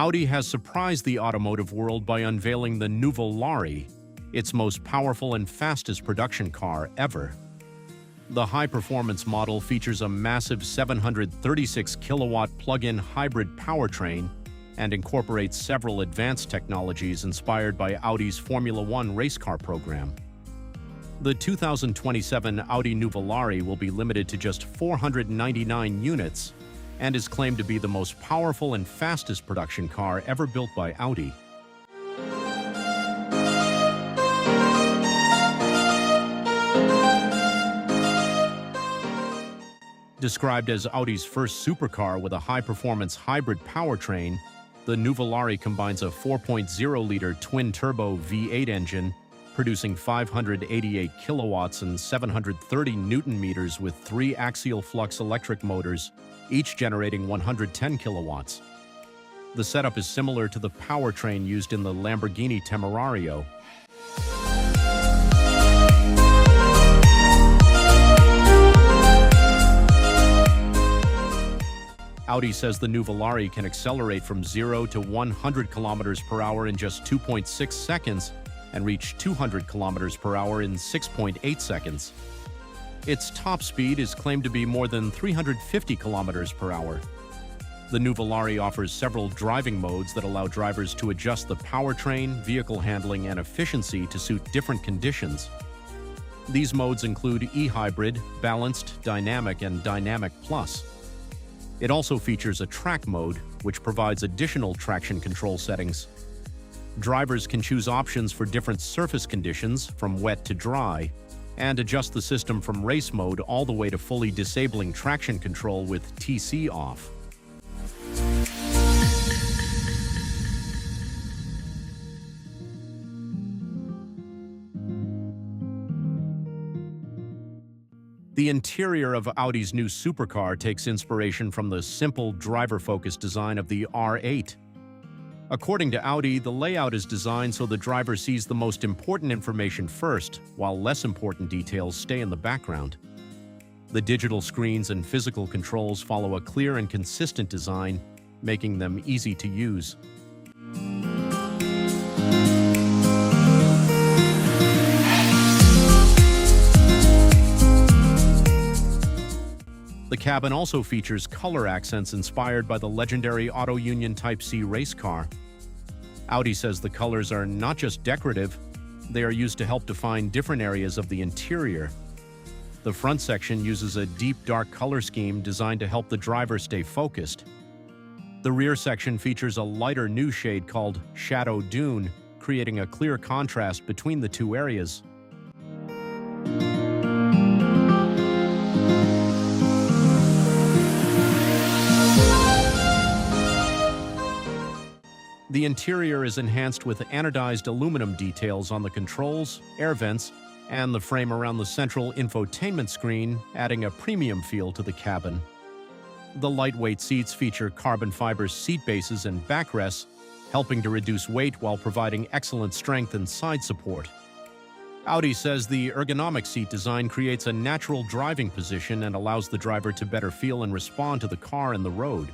Audi has surprised the automotive world by unveiling the Nuvolari, its most powerful and fastest production car ever. The high-performance model features a massive 736-kilowatt plug-in hybrid powertrain and incorporates several advanced technologies inspired by Audi's Formula One race car program. The 2027 Audi Nuvolari will be limited to just 499 units and is claimed to be the most powerful and fastest production car ever built by Audi. Described as Audi's first supercar with a high-performance hybrid powertrain, the Nuvolari combines a 4.0-liter twin-turbo V8 engine, producing 588 kilowatts and 730 newton-meters with 3 axial flux electric motors, each generating 110 kilowatts. The setup is similar to the powertrain used in the Lamborghini Temerario. Audi says the Nuvolari can accelerate from 0 to 100 kilometers per hour in just 2.6 seconds and reach 200 kilometers per hour in 6.8 seconds. Its top speed is claimed to be more than 350 kilometers per hour. The Nuvolari offers several driving modes that allow drivers to adjust the powertrain, vehicle handling, and efficiency to suit different conditions. These modes include e-hybrid, balanced, dynamic, and dynamic plus. It also features a track mode, which provides additional traction control settings. Drivers can choose options for different surface conditions, from wet to dry, and adjust the system from race mode all the way to fully disabling traction control with TC off. The interior of Audi's new supercar takes inspiration from the simple, driver-focused design of the R8. According to Audi, the layout is designed so the driver sees the most important information first, while less important details stay in the background. The digital screens and physical controls follow a clear and consistent design, making them easy to use. The cabin also features color accents inspired by the legendary Auto Union Type C race car. Audi says the colors are not just decorative, they are used to help define different areas of the interior. The front section uses a deep dark color scheme designed to help the driver stay focused. The rear section features a lighter nude shade called Shadow Dune, creating a clear contrast between the two areas. The interior is enhanced with anodized aluminum details on the controls, air vents, and the frame around the central infotainment screen, adding a premium feel to the cabin. The lightweight seats feature carbon fiber seat bases and backrests, helping to reduce weight while providing excellent strength and side support. Audi says the ergonomic seat design creates a natural driving position and allows the driver to better feel and respond to the car and the road.